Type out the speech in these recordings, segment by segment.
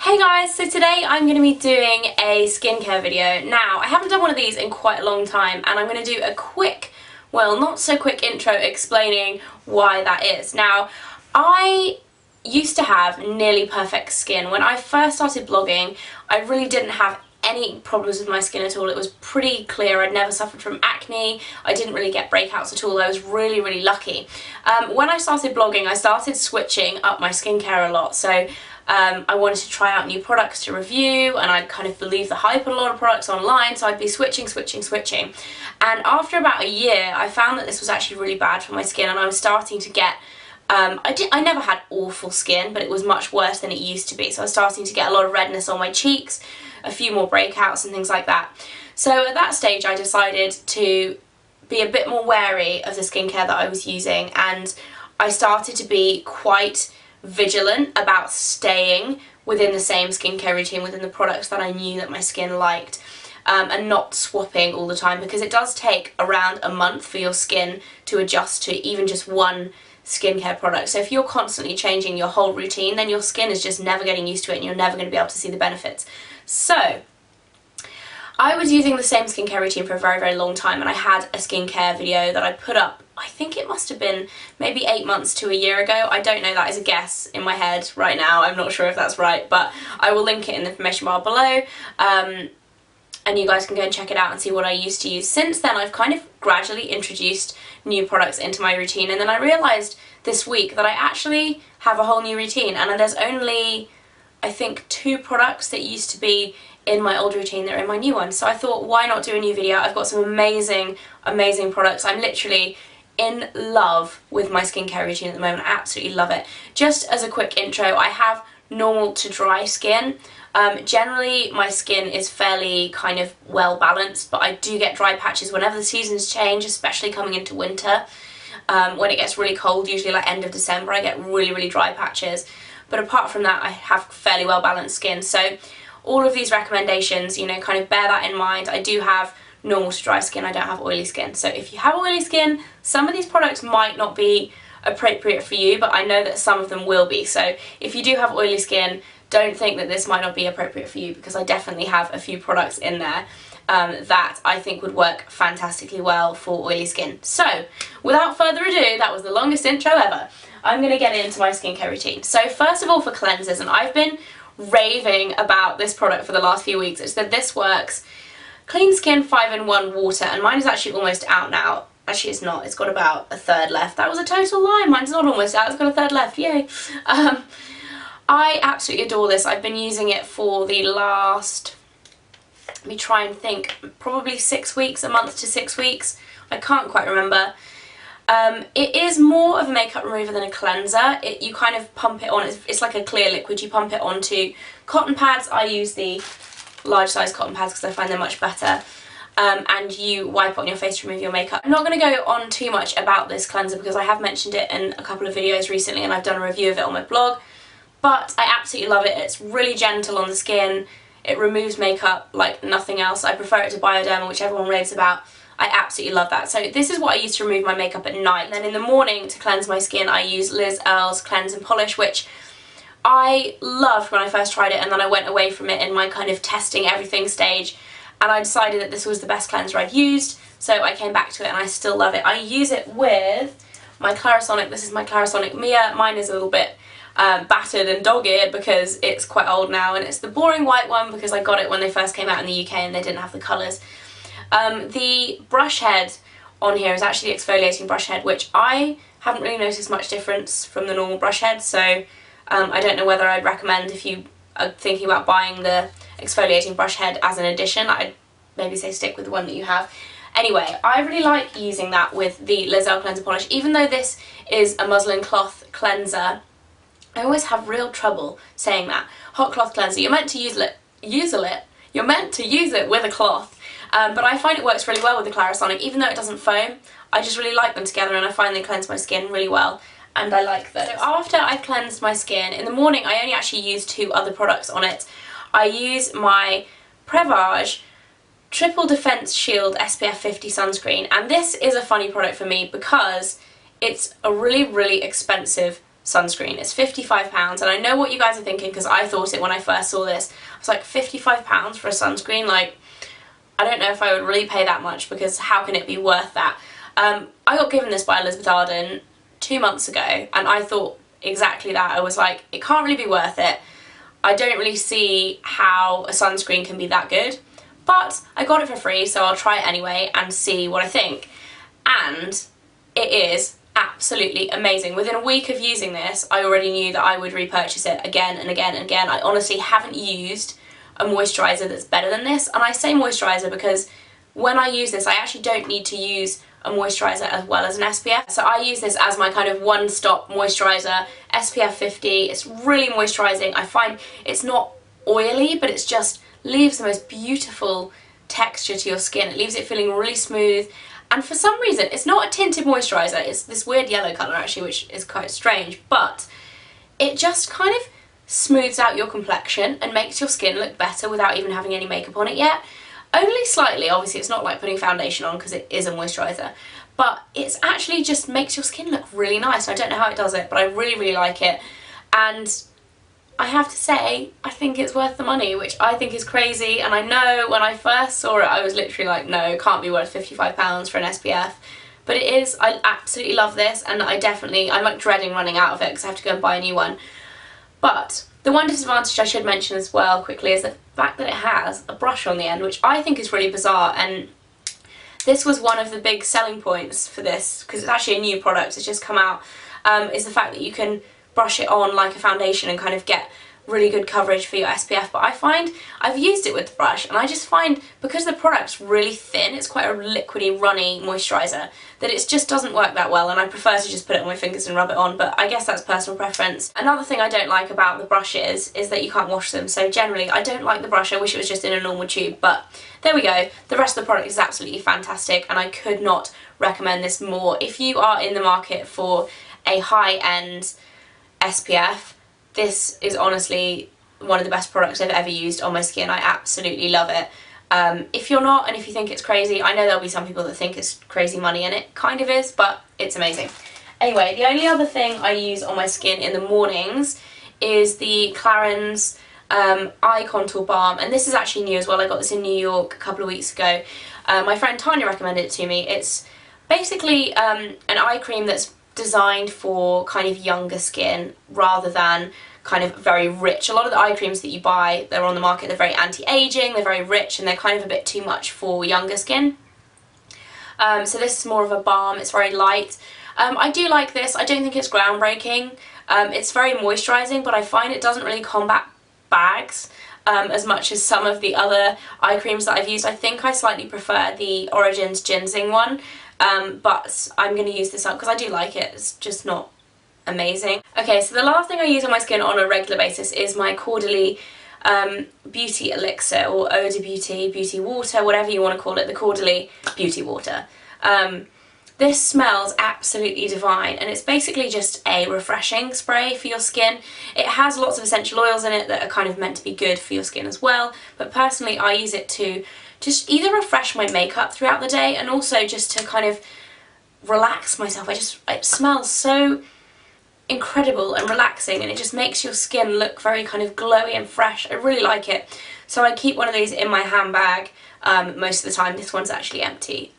Hey guys, so today I'm going to be doing a skincare video. Now, I haven't done one of these in quite a long time and I'm going to do a quick, well not so quick intro explaining why that is. Now, I used to have nearly perfect skin. When I first started blogging, I really didn't have any problems with my skin at all. It was pretty clear. I'd never suffered from acne. I didn't really get breakouts at all. I was really lucky. When I started blogging, I started switching up my skincare a lot. So I wanted to try out new products to review, and I'd kind of believe the hype of a lot of products online, so I'd be switching. And after about a year, I found that this was actually really bad for my skin, and I was starting to get I never had awful skin, but it was much worse than it used to be. So I was starting to get a lot of redness on my cheeks, a few more breakouts and things like that. So at that stage I decided to be a bit more wary of the skincare that I was using, and I started to be quite vigilant about staying within the same skincare routine, within the products that I knew that my skin liked, and not swapping all the time, because it does take around a month for your skin to adjust to even just one skincare product. So if you're constantly changing your whole routine, then your skin is just never getting used to it and you're never going to be able to see the benefits. So I was using the same skincare routine for a very long time, and I had a skincare video that I put up, I think it must have been maybe 8 months to a year ago. I don't know, that is a guess in my head right now. I'm not sure if that's right, but I will link it in the information bar below. And you guys can go and check it out and see what I used to use. Since then, I've kind of gradually introduced new products into my routine, and then I realised this week that I actually have a whole new routine, and there's only, I think, 2 products that used to be in my old routine that are in my new one. So I thought, why not do a new video? I've got some amazing products. I'm literally in love with my skincare routine at the moment. I absolutely love it. Just as a quick intro, I have normal to dry skin. Generally my skin is fairly kind of well balanced, but I do get dry patches whenever the seasons change, especially coming into winter. When it gets really cold, usually like end of December, I get really dry patches. But apart from that, I have fairly well balanced skin. So all of these recommendations, you know, kind of bear that in mind. I do have normal to dry skin, I don't have oily skin. So if you have oily skin, some of these products might not be appropriate for you, but I know that some of them will be. So if you do have oily skin, don't think that this might not be appropriate for you, because I definitely have a few products in there that I think would work fantastically well for oily skin. So without further ado, that was the longest intro ever. I'm going to get into my skincare routine. So first of all, for cleansers, and I've been raving about this product for the last few weeks, it's that This Works Clean Skin 5-in-1 Water, and mine is actually almost out now. Actually it's not, it's got about a third left. That was a total lie, mine's not almost out, it's got a third left, yay. I absolutely adore this. I've been using it for the last, let me try and think, probably 6 weeks, a month to 6 weeks. I can't quite remember. It is more of a makeup remover than a cleanser. You kind of pump it on, it's like a clear liquid, you pump it onto cotton pads. I use the large size cotton pads because I find them much better. And you wipe it on your face to remove your makeup. I'm not going to go on too much about this cleanser because I have mentioned it in a couple of videos recently, and I've done a review of it on my blog. But I absolutely love it. It's really gentle on the skin. It removes makeup like nothing else. I prefer it to Bioderma, which everyone raves about. I absolutely love that. So this is what I use to remove my makeup at night. And then in the morning, to cleanse my skin, I use Liz Earle's Cleanse and Polish, which I loved when I first tried it, and then I went away from it in my kind of testing everything stage, and I decided that this was the best cleanser I've used, so I came back to it and I still love it. I use it with my Clarisonic. This is my Clarisonic Mia. Mine is a little bit battered and dog-eared because it's quite old now, and it's the boring white one because I got it when they first came out in the UK and they didn't have the colours. The brush head on here is actually the exfoliating brush head, which I haven't really noticed much difference from the normal brush head, so I don't know whether I'd recommend, if you are thinking about buying the exfoliating brush head as an addition, I'd maybe say stick with the one that you have. Anyway, I really like using that with the Liz Earle Cleanse and Polish. Even though this is a muslin cloth cleanser, I always have real trouble saying that. Hot cloth cleanser, you're meant to use it with a cloth, but I find it works really well with the Clarisonic. Even though it doesn't foam, I just really like them together, and I find they cleanse my skin really well, and I like that. So after I've cleansed my skin, in the morning I only actually use 2 other products on it. I use my Prevage Triple Defense Shield SPF 50 sunscreen, and this is a funny product for me because it's a really expensive sunscreen. It's £55, and I know what you guys are thinking, because I thought it when I first saw this. I was like, £55 for a sunscreen? Like, I don't know if I would really pay that much, because how can it be worth that? I got given this by Elizabeth Arden 2 months ago, and I thought exactly that. I was like, it can't really be worth it. I don't really see how a sunscreen can be that good, but I got it for free, so I'll try it anyway and see what I think. And it is absolutely amazing. Within a week of using this, I already knew that I would repurchase it again and again and again. I honestly haven't used a moisturiser that's better than this, and I say moisturiser because when I use this, I actually don't need to use a moisturiser as well as an SPF. So I use this as my kind of one-stop moisturiser, SPF 50. It's really moisturising. I find it's not oily, but it's just leaves the most beautiful texture to your skin. It leaves it feeling really smooth, and for some reason, it's not a tinted moisturiser. It's this weird yellow colour actually, which is quite strange, but it just kind of smooths out your complexion and makes your skin look better without even having any makeup on it yet. Only slightly, obviously it's not like putting foundation on because it is a moisturiser, but it's actually just makes your skin look really nice. I don't know how it does it, but I really, really like it. And I have to say, I think it's worth the money, which I think is crazy. And I know when I first saw it, I was literally like, no, it can't be worth £55 for an SPF. But it is. I absolutely love this, and I'm like dreading running out of it because I have to go and buy a new one. But the one disadvantage I should mention as well quickly is the fact that it has a brush on the end, which I think is really bizarre, and this was one of the big selling points for this, because it's actually a new product, it's just come out, is the fact that you can brush it on like a foundation and kind of get really good coverage for your SPF. But I find, I've used it with the brush, and I just find because the product's really thin, it's quite a liquidy, runny moisturiser, that it just doesn't work that well, and I prefer to just put it on my fingers and rub it on, but I guess that's personal preference. Another thing I don't like about the brushes is that you can't wash them, so generally I don't like the brush. I wish it was just in a normal tube, but there we go. The rest of the product is absolutely fantastic, and I could not recommend this more. If you are in the market for a high-end SPF, this is honestly one of the best products I've ever used on my skin. I absolutely love it. If you're not, and if you think it's crazy, I know there'll be some people that think it's crazy money, and it kind of is, but it's amazing. Anyway, the only other thing I use on my skin in the mornings is the Clarins Eye Contour Balm, and this is actually new as well. I got this in New York a couple of weeks ago. My friend Tanya recommended it to me. It's basically an eye cream that's designed for kind of younger skin rather than kind of very rich. A lot of the eye creams that you buy, they're on the market, they're very anti-aging, they're very rich, and they're kind of a bit too much for younger skin. So this is more of a balm, it's very light. I do like this. I don't think it's groundbreaking. It's very moisturising, but I find it doesn't really combat bags as much as some of the other eye creams that I've used. I think I slightly prefer the Origins Ginseng one, but I'm going to use this up because I do like it. It's just not amazing. Okay, so the last thing I use on my skin on a regular basis is my Caudalie Beauty Elixir, or Eau de Beauty, Beauty Water, whatever you want to call it, the Caudalie Beauty Water. This smells absolutely divine, and it's basically just a refreshing spray for your skin. It has lots of essential oils in it that are kind of meant to be good for your skin as well, but personally I use it to just either refresh my makeup throughout the day and also just to kind of relax myself. It smells so incredible and relaxing, and it just makes your skin look very kind of glowy and fresh. I really like it. So I keep one of these in my handbag most of the time. This one's actually empty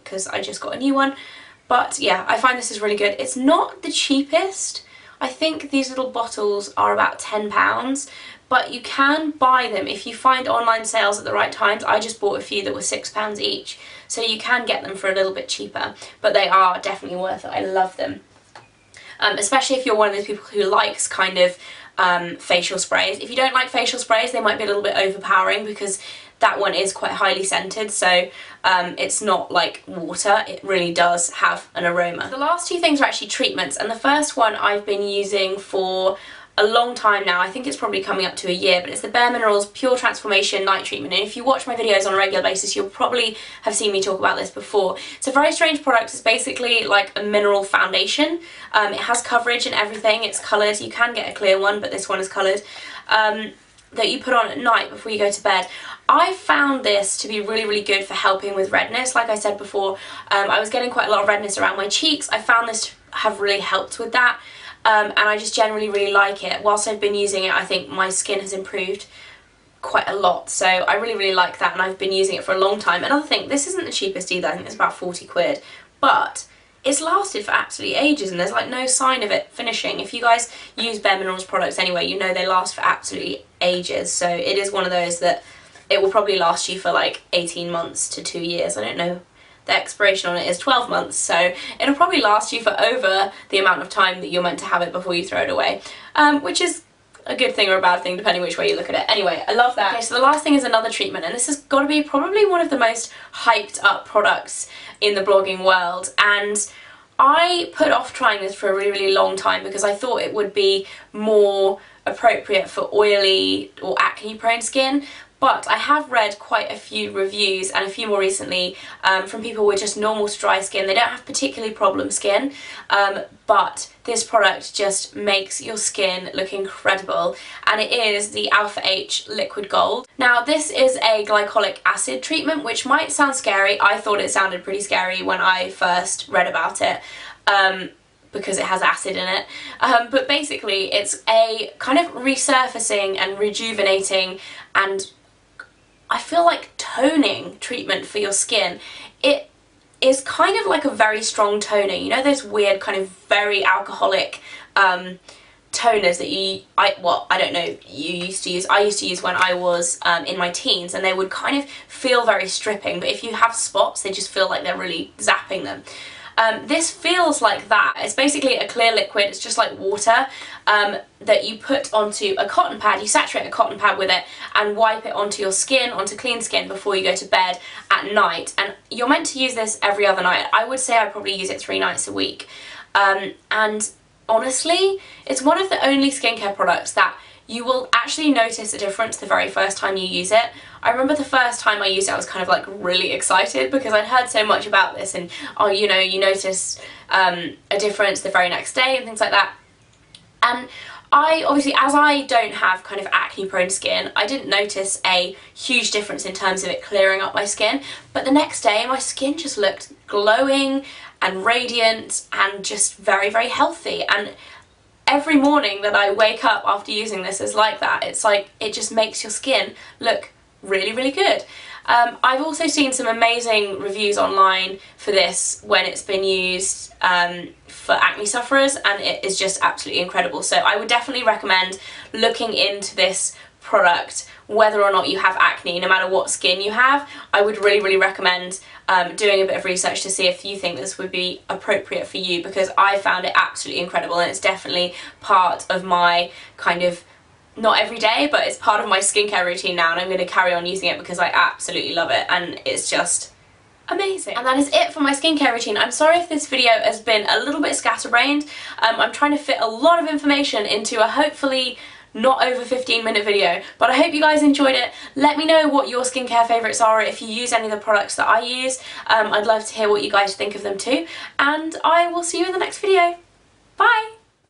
because I just got a new one. But yeah, I find this is really good. It's not the cheapest. I think these little bottles are about £10, but you can buy them if you find online sales at the right times. I just bought a few that were £6 each, so you can get them for a little bit cheaper, but they are definitely worth it. I love them. Especially if you're one of those people who likes kind of facial sprays. If you don't like facial sprays, they might be a little bit overpowering because that one is quite highly scented, so it's not like water, it really does have an aroma. The last two things are actually treatments, and the first one I've been using for a long time now. I think it's probably coming up to a year, but it's the Bare Minerals Pure Transformation Night Treatment, and if you watch my videos on a regular basis you'll probably have seen me talk about this before. It's a very strange product. It's basically like a mineral foundation. It has coverage and everything, it's coloured. You can get a clear one, but this one is coloured, that you put on at night before you go to bed. I found this to be really, really good for helping with redness. Like I said before, I was getting quite a lot of redness around my cheeks. I found this to have really helped with that. and I just generally really like it. Whilst I've been using it, I think my skin has improved quite a lot, so I really like that, and I've been using it for a long time. Another thing, this isn't the cheapest either, I think it's about 40 quid, but it's lasted for absolutely ages and there's like no sign of it finishing. If you guys use Bare Minerals products anyway, you know they last for absolutely ages, so it is one of those that it will probably last you for like 18 months to 2 years. I don't know, the expiration on it is 12 months, so it'll probably last you for over the amount of time that you're meant to have it before you throw it away, which is a good thing or a bad thing depending which way you look at it. Anyway, I love that. Okay, so the last thing is another treatment, and this has got to be probably one of the most hyped up products in the blogging world, and I put off trying this for a really long time because I thought it would be more appropriate for oily or acne prone skin. But I have read quite a few reviews, and a few more recently, from people with just normal to dry skin. They don't have particularly problem skin, but this product just makes your skin look incredible, and it is the Alpha H Liquid Gold. Now this is a glycolic acid treatment, which might sound scary. I thought it sounded pretty scary when I first read about it. Because it has acid in it, but basically it's a kind of resurfacing and rejuvenating and I feel like toning treatment for your skin. It is kind of like a very strong toner. You know those weird kind of very alcoholic toners that I don't know, you used to use. I used to use when I was in my teens, and they would kind of feel very stripping, but if you have spots they just feel like they're really zapping them. This feels like that. It's basically a clear liquid, it's just like water, that you put onto a cotton pad. You saturate a cotton pad with it and wipe it onto your skin, onto clean skin, before you go to bed at night. And you're meant to use this every other night. I would say I probably use it 3 nights a week. And honestly, it's one of the only skincare products that you will actually notice a difference the very first time you use it. I remember the first time I used it I was kind of like really excited because I'd heard so much about this, and oh, you know, you notice a difference the very next day and things like that. And I obviously, as I don't have kind of acne prone skin, I didn't notice a huge difference in terms of it clearing up my skin, but the next day my skin just looked glowing and radiant and just very healthy. And every morning that I wake up after using this is like that. It's like it just makes your skin look really good. I've also seen some amazing reviews online for this when it's been used for acne sufferers, and it is just absolutely incredible. So I would definitely recommend looking into this product whether or not you have acne. No matter what skin you have, I would really recommend doing a bit of research to see if you think this would be appropriate for you, because I found it absolutely incredible, and it's definitely part of my kind of, not every day, but it's part of my skincare routine now, and I'm going to carry on using it because I absolutely love it and it's just amazing. And that is it for my skincare routine. I'm sorry if this video has been a little bit scatterbrained. I'm trying to fit a lot of information into a hopefully not over 15-minute video, but I hope you guys enjoyed it. Let me know what your skincare favourites are, if you use any of the products that I use. I'd love to hear what you guys think of them too, and I will see you in the next video. Bye!